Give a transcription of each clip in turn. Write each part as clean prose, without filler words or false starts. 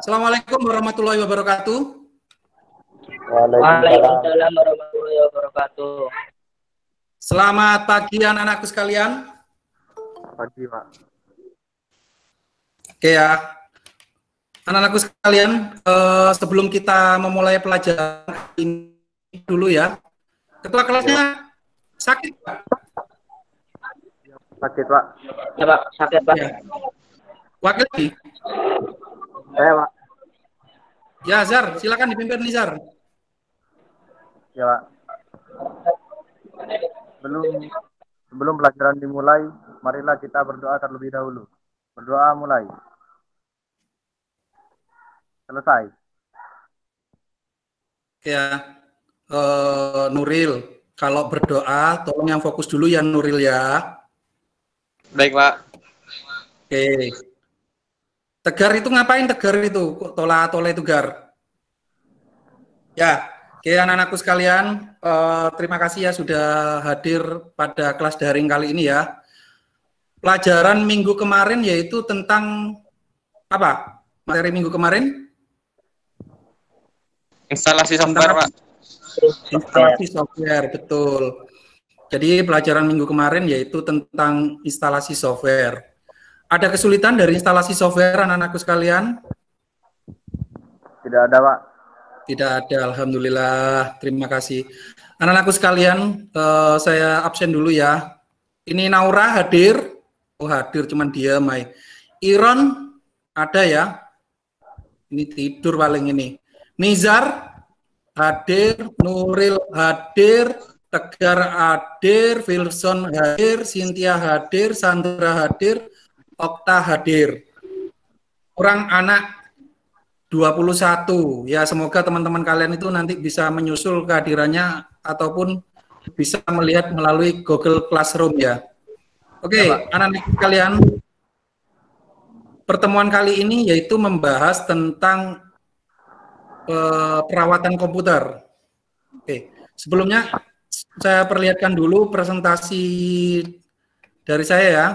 Assalamualaikum warahmatullahi wabarakatuh. Waalaikumsalam warahmatullahi wabarakatuh. Selamat pagi anak-anakku sekalian. Pagi, Pak. Oke ya, anak-anakku sekalian, sebelum kita memulai pelajaran ini dulu ya, ketua kelasnya sakit, Pak? Sakit, Pak. Ya Pak, sakit Pak. Ya. Wakil lagi? Saya, Pak. Ya, Zar, silakan dipimpin nih, Zar. Ya, Pak. Sebelum pelajaran dimulai, marilah kita berdoa terlebih dahulu. Berdoa mulai. Selesai. Ya, Nuril, kalau berdoa, tolong yang fokus dulu ya, Nuril ya. Baik, Pak. Oke. Tegar itu ngapain Tegar itu? Kok tola-tola itu Gar? Ya, oke anak-anakku sekalian, terima kasih ya sudah hadir pada kelas daring kali ini ya. Pelajaran minggu kemarin yaitu tentang apa? Materi minggu kemarin? Instalasi software, Pak. Instalasi software, betul. Jadi pelajaran minggu kemarin yaitu tentang instalasi software. Ada kesulitan dari instalasi software anak-anakku sekalian? Tidak ada, Pak. Tidak ada, alhamdulillah. Terima kasih. Anak-anakku sekalian, saya absen dulu ya. Ini Naura hadir. Oh, hadir cuman diam, Mai. Iron ada ya. Ini tidur paling ini. Nizar hadir, Nuril hadir, Tegar hadir, Wilson hadir, Cynthia hadir, Sandra hadir, Okta hadir. Kurang anak 21. Ya, semoga teman-teman kalian itu nanti bisa menyusul kehadirannya ataupun bisa melihat melalui Google Classroom ya. Oke, anak-anak kalian, pertemuan kali ini yaitu membahas tentang perawatan komputer. Oke, sebelumnya saya perlihatkan dulu presentasi dari saya ya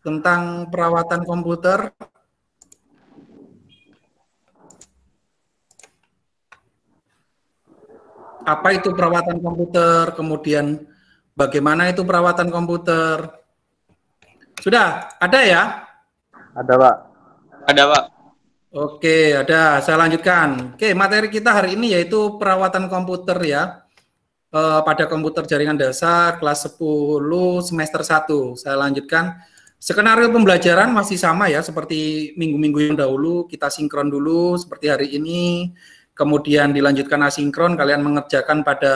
tentang perawatan komputer. Apa itu perawatan komputer, kemudian bagaimana itu perawatan komputer. Sudah ada ya? Ada, Pak. Ada, Pak. Oke, ada. Saya lanjutkan. Oke, materi kita hari ini yaitu perawatan komputer ya. Pada komputer jaringan dasar kelas 10 semester 1. Saya lanjutkan. Skenario pembelajaran masih sama ya, seperti minggu-minggu yang dahulu. Kita sinkron dulu seperti hari ini. Kemudian dilanjutkan asinkron, kalian mengerjakan pada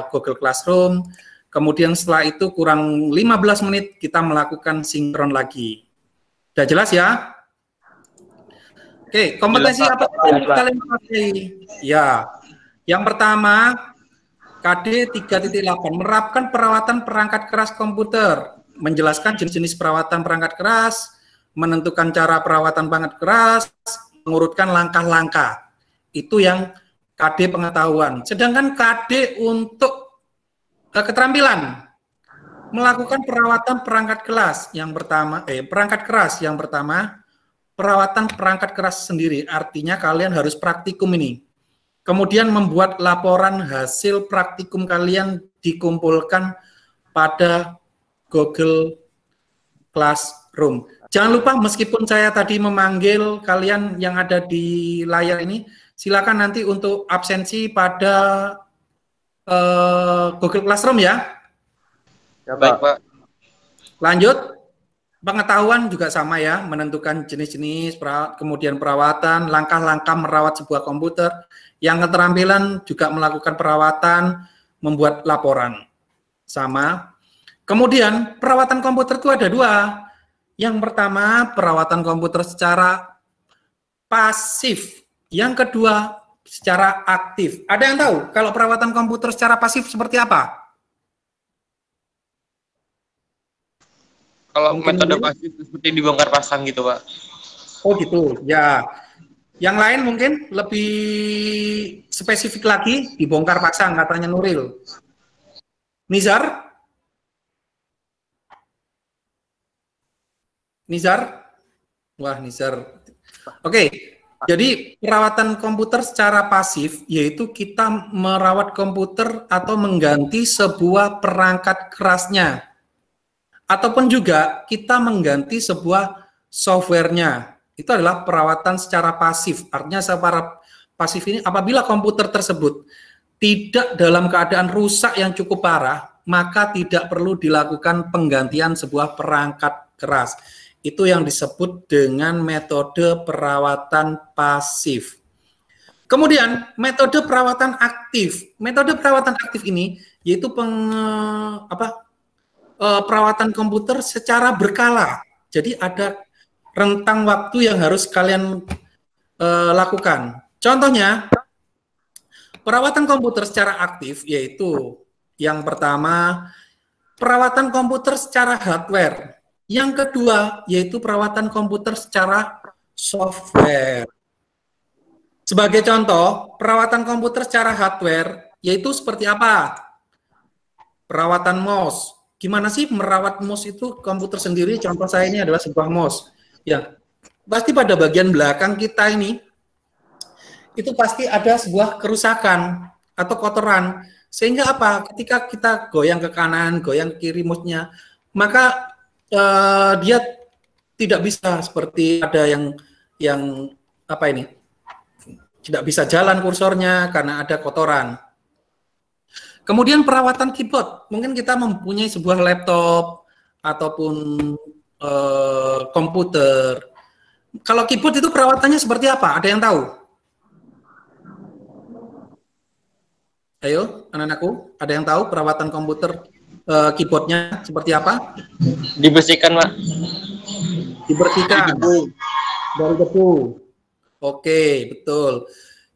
Google Classroom. Kemudian setelah itu kurang 15 menit kita melakukan sinkron lagi. Sudah jelas ya? Oke, kompetensi apa yang kalian pakai? Ya, yang pertama KD 3.8 menerapkan perawatan perangkat keras komputer, menjelaskan jenis-jenis perawatan perangkat keras, menentukan cara perawatan perangkat keras, mengurutkan langkah-langkah. Itu yang KD pengetahuan. Sedangkan KD untuk keterampilan melakukan perawatan perangkat keras yang pertama, perangkat keras yang pertama, perawatan perangkat keras sendiri. Artinya kalian harus praktikum ini. Kemudian membuat laporan hasil praktikum kalian dikumpulkan pada Google Classroom. Jangan lupa meskipun saya tadi memanggil kalian yang ada di layar ini, silakan nanti untuk absensi pada Google Classroom ya. Ya, Baik, Pak. Lanjut, pengetahuan juga sama ya, menentukan jenis-jenis, kemudian perawatan, langkah-langkah merawat sebuah komputer. Yang keterampilan juga melakukan perawatan, membuat laporan. Sama. Kemudian perawatan komputer itu ada dua. Yang pertama, perawatan komputer secara pasif. Yang kedua, secara aktif. Ada yang tahu kalau perawatan komputer secara pasif seperti apa? Kalau Mungkin metode dulu. pasif seperti dibongkar pasang gitu, Pak. Oh gitu, ya. Yang lain mungkin lebih spesifik lagi, dibongkar pasang katanya Nuril. Nizar? Nizar? Wah, Nizar. Oke, Jadi perawatan komputer secara pasif yaitu kita merawat komputer atau mengganti sebuah perangkat kerasnya. Ataupun juga kita mengganti sebuah softwarenya. Itu adalah perawatan secara pasif. Artinya secara pasif ini apabila komputer tersebut tidak dalam keadaan rusak yang cukup parah, maka tidak perlu dilakukan penggantian sebuah perangkat keras. Itu yang disebut dengan metode perawatan pasif. Kemudian metode perawatan aktif. Metode perawatan aktif ini yaitu perawatan komputer secara berkala. Jadi ada rentang waktu yang harus kalian lakukan. Contohnya, perawatan komputer secara aktif yaitu yang pertama, perawatan komputer secara hardware. Yang kedua, yaitu perawatan komputer secara software. Sebagai contoh, perawatan komputer secara hardware yaitu seperti apa? Perawatan mouse. Gimana sih merawat mouse itu? Komputer sendiri, contoh saya ini adalah sebuah mouse. Ya, pasti pada bagian belakang kita ini itu pasti ada sebuah kerusakan atau kotoran. Sehingga apa? Ketika kita goyang ke kanan, goyang ke kiri mouse-nya, maka dia tidak bisa seperti ada yang apa ini? Tidak bisa jalan kursornya karena ada kotoran. Kemudian perawatan keyboard. Mungkin kita mempunyai sebuah laptop ataupun komputer. Kalau keyboard itu perawatannya seperti apa? Ada yang tahu? Ayo, anak-anakku, ada yang tahu perawatan komputer keyboardnya seperti apa? Dibersihkan, Pak. Dibersihkan dari debu. Oke, betul.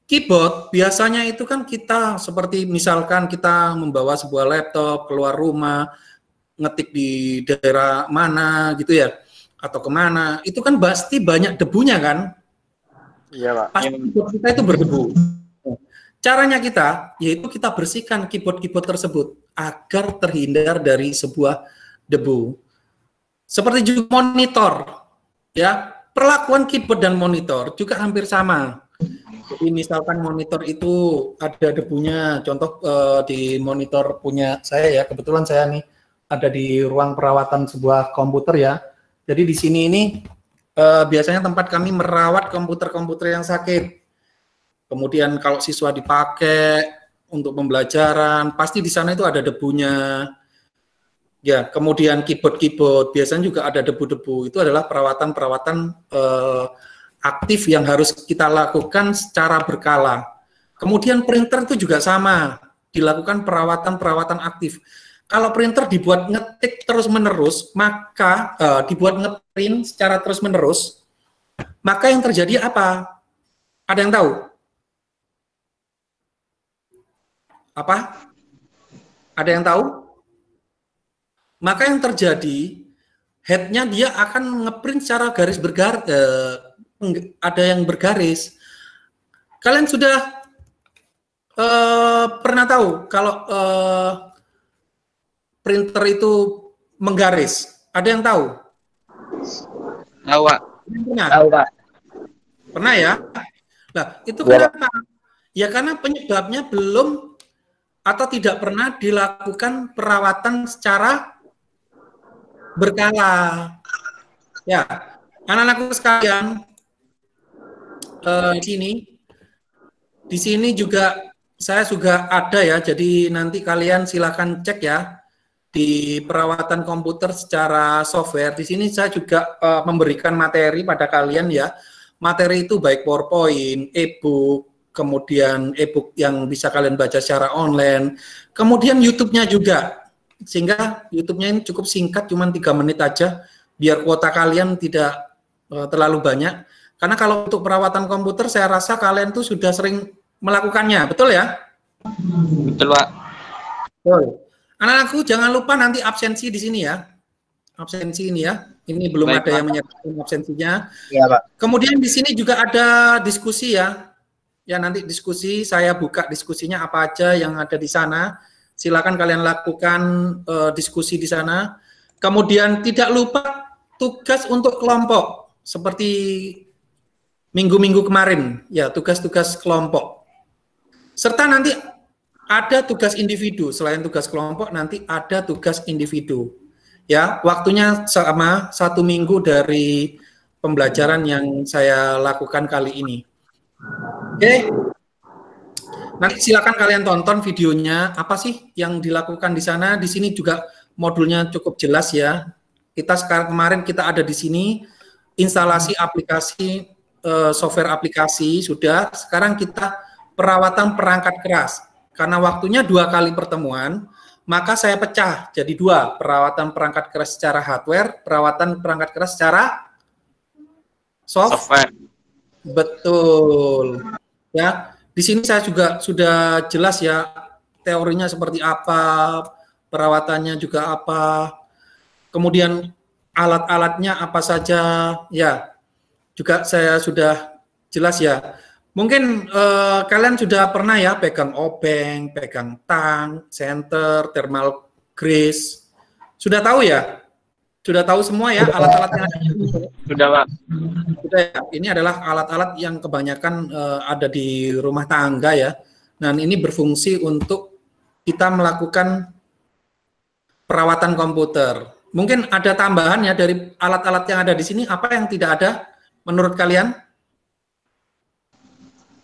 Keyboard biasanya itu kan kita seperti misalkan kita membawa sebuah laptop keluar rumah, ngetik di daerah mana gitu ya, atau kemana, itu kan pasti banyak debunya kan? Iya, Pak. Pasti keyboard kita itu berdebu. Caranya kita, yaitu kita bersihkan keyboard-keyboard tersebut agar terhindar dari sebuah debu. Seperti juga monitor, ya, perlakuan keyboard dan monitor juga hampir sama. Jadi misalkan monitor itu ada debunya, contoh di monitor punya saya ya, kebetulan saya nih ada di ruang perawatan sebuah komputer ya. Jadi di sini ini biasanya tempat kami merawat komputer-komputer yang sakit. Kemudian kalau siswa dipakai untuk pembelajaran, pasti di sana itu ada debunya. Ya, kemudian keyboard biasanya juga ada debu-debu. Itu adalah perawatan-perawatan aktif yang harus kita lakukan secara berkala. Kemudian printer itu juga sama, dilakukan perawatan-perawatan aktif. Kalau printer dibuat ngetik terus-menerus, maka dibuat ngeprint secara terus-menerus, maka yang terjadi apa? Ada yang tahu? Apa? Ada yang tahu? Maka yang terjadi, head-nya dia akan ngeprint secara garis bergaris, ada yang bergaris. Kalian sudah pernah tahu kalau printer itu menggaris? Ada yang tahu? Tahu, Pak. Pernah? Tahu, Pak. Pernah ya? Nah, itu kenapa? Ya karena penyebabnya belum atau tidak pernah dilakukan perawatan secara berkala. Ya, anak-anakku sekalian, di sini juga saya juga ada ya. Jadi nanti kalian silakan cek ya di perawatan komputer secara software. Di sini saya juga memberikan materi pada kalian ya. Materi itu baik PowerPoint, e-book, kemudian e-book yang bisa kalian baca secara online, kemudian YouTube-nya juga, sehingga YouTube-nya ini cukup singkat, cuma 3 menit aja, biar kuota kalian tidak terlalu banyak, karena kalau untuk perawatan komputer, saya rasa kalian tuh sudah sering melakukannya, betul ya? Betul, Pak. Betul. Anak-anakku, jangan lupa nanti absensi di sini ya, absensi ini ya, ini belum Baik, ada Pak. yang menyertakan absensinya. Iya, Pak. Kemudian di sini juga ada diskusi ya. Ya, nanti diskusi, saya buka diskusinya apa aja yang ada di sana. Silakan kalian lakukan diskusi di sana. Kemudian tidak lupa tugas untuk kelompok. Seperti minggu-minggu kemarin, ya tugas-tugas kelompok. Serta nanti ada tugas individu, selain tugas kelompok nanti ada tugas individu. Ya, waktunya sama 1 minggu dari pembelajaran yang saya lakukan kali ini. Oke. Nanti silakan kalian tonton videonya, apa sih yang dilakukan di sana. Di sini juga modulnya cukup jelas ya. Kemarin kita ada di sini instalasi aplikasi software aplikasi sudah. Sekarang kita perawatan perangkat keras. Karena waktunya 2 kali pertemuan, maka saya pecah jadi 2, perawatan perangkat keras secara hardware, perawatan perangkat keras secara software. Betul. Ya, di sini saya juga sudah jelas ya teorinya seperti apa, perawatannya juga apa, kemudian alat-alatnya apa saja, ya juga saya sudah jelas ya. Mungkin kalian sudah pernah ya pegang obeng, pegang tang, senter, thermal grease. Sudah tahu ya? Sudah tahu semua ya alat-alatnya? Sudah, Pak. Sudah ya. Ini adalah alat-alat yang kebanyakan ada di rumah tangga ya. Dan ini berfungsi untuk kita melakukan perawatan komputer. Mungkin ada tambahan ya dari alat-alat yang ada di sini, apa yang tidak ada menurut kalian?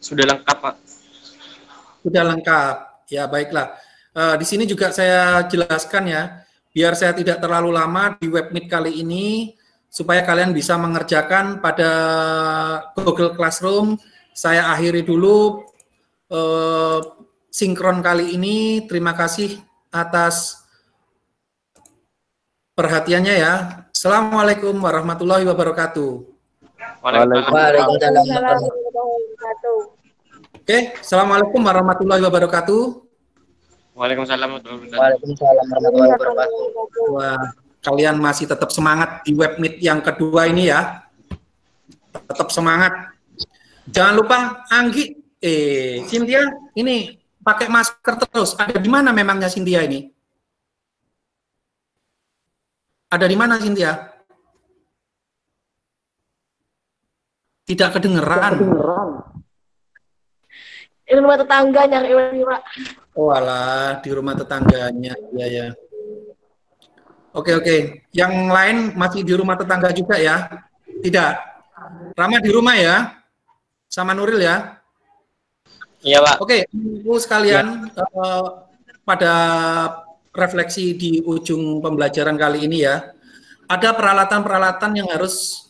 Sudah lengkap, Pak. Sudah lengkap. Ya, baiklah. Di sini juga saya jelaskan ya, biar saya tidak terlalu lama di webmeet kali ini, supaya kalian bisa mengerjakan pada Google Classroom. Saya akhiri dulu sinkron kali ini. Terima kasih atas perhatiannya ya. Assalamualaikum warahmatullahi wabarakatuh. Waalaikumsalam warahmatullahi wabarakatuh. Oke, assalamualaikum warahmatullahi wabarakatuh. Waalaikumsalam warahmatullahi wabarakatuh. Waalaikumsalam warahmatullahi wabarakatuh. Wah, kalian masih tetap semangat di webmeet yang kedua ini ya. Tetap semangat. Jangan lupa Anggi, Cynthia, ini pakai masker terus. Ada di mana memangnya Cynthia ini? Ada di mana Cynthia? Tidak kedengeran. Di rumah tetangga nyari wifi, Pak. Oh alah, di rumah tetangganya. Ya ya. Oke. Yang lain masih di rumah tetangga juga ya? Tidak. Rama di rumah ya? Sama Nuril ya? Iya, Pak. Oke, ibu sekalian, pada refleksi di ujung pembelajaran kali ini ya, ada peralatan-peralatan yang harus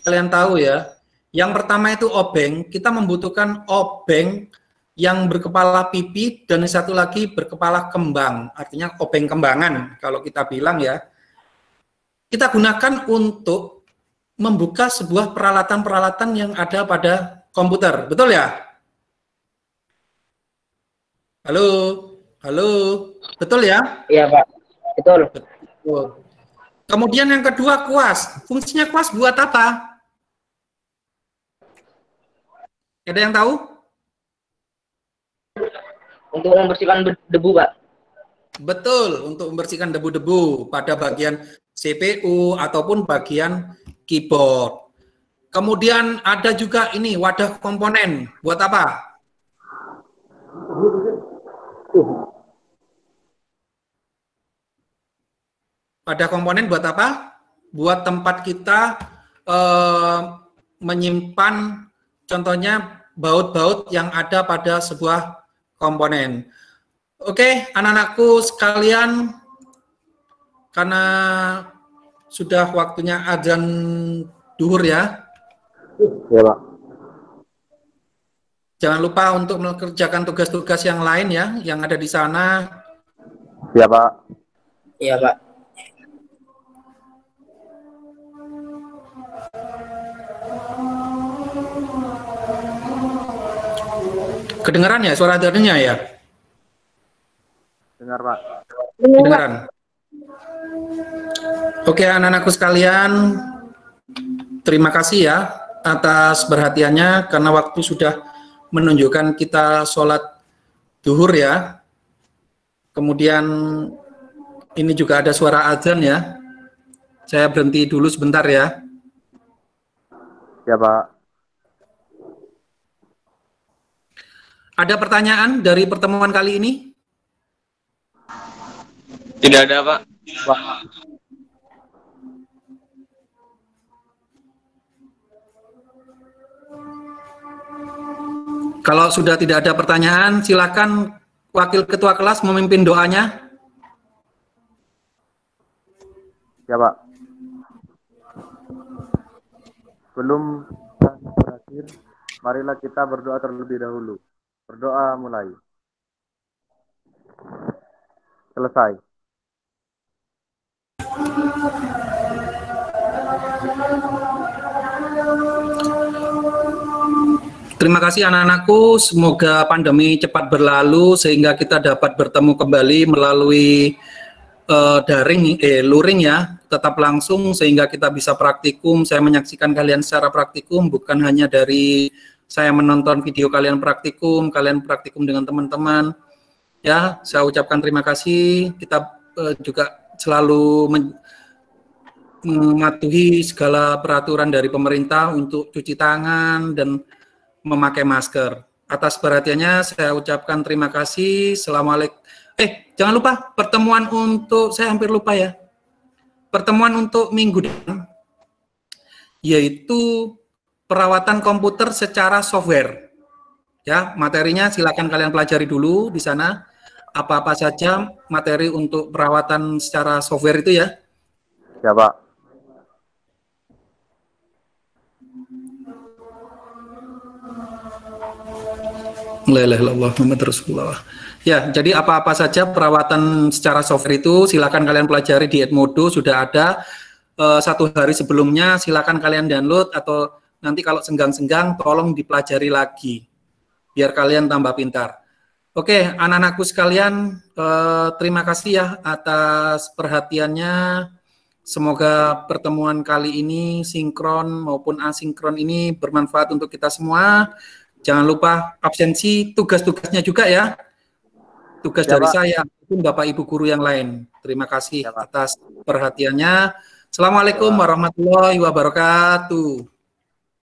kalian tahu ya. Yang pertama itu obeng. Kita membutuhkan obeng yang berkepala pipi dan satu lagi berkepala kembang. Artinya obeng kembangan kalau kita bilang ya. Kita gunakan untuk membuka sebuah peralatan-peralatan yang ada pada komputer. Betul ya? Halo. Betul ya? Iya, Pak. Betul. Betul. Kemudian yang kedua kuas. Fungsinya kuas buat apa? Ada yang tahu? Untuk membersihkan debu, Pak. Betul, untuk membersihkan debu-debu pada bagian CPU ataupun bagian keyboard. Kemudian ada juga ini wadah komponen. Buat apa? Wadah komponen buat apa? Buat tempat kita menyimpan contohnya baut-baut yang ada pada sebuah komponen. Oke, anak-anakku sekalian, karena sudah waktunya azan duhur ya. Ya, Pak. Jangan lupa untuk mengerjakan tugas-tugas yang lain ya, yang ada di sana. Ya, Pak. Iya, Pak. Kedengaran ya suara adanya ya? Dengar, Pak. Kedengaran. Oke, anak-anakku sekalian, terima kasih ya atas perhatiannya karena waktu sudah menunjukkan kita sholat duhur ya. Kemudian ini juga ada suara azan ya. Saya berhenti dulu sebentar ya. Ya, Pak. Ada pertanyaan dari pertemuan kali ini? Tidak ada, Pak. Pak. Kalau sudah tidak ada pertanyaan, silakan Wakil Ketua kelas memimpin doanya. Ya, Pak. Sebelum berakhir, marilah kita berdoa terlebih dahulu. Berdoa mulai. Selesai. Terima kasih anak-anakku, semoga pandemi cepat berlalu sehingga kita dapat bertemu kembali melalui luring ya, tetap langsung sehingga kita bisa praktikum. Saya menyaksikan kalian secara praktikum, bukan hanya dari saya menonton video kalian praktikum dengan teman-teman. Ya, saya ucapkan terima kasih. Kita juga selalu mematuhi segala peraturan dari pemerintah untuk cuci tangan dan memakai masker. Atas perhatiannya saya ucapkan terima kasih. Assalamualaikum. Jangan lupa pertemuan untuk, saya hampir lupa ya. Pertemuan untuk minggu depan yaitu perawatan komputer secara software. Ya, materinya silakan kalian pelajari dulu di sana. Apa-apa saja materi untuk perawatan secara software itu ya. Ya, Pak. La ilaha illallah Muhammad Rasulullah. Ya, jadi apa-apa saja perawatan secara software itu silakan kalian pelajari di Edmodo, sudah ada 1 hari sebelumnya, silakan kalian download atau nanti kalau senggang-senggang tolong dipelajari lagi biar kalian tambah pintar. Oke, anak-anakku sekalian, terima kasih ya atas perhatiannya. Semoga pertemuan kali ini sinkron maupun asinkron ini bermanfaat untuk kita semua. Jangan lupa absensi tugas-tugasnya juga ya. Tugas Ya, dari Pak. saya maupun Bapak Ibu guru yang lain. Terima kasih Ya, Pak. atas perhatiannya. Assalamualaikum warahmatullahi wabarakatuh.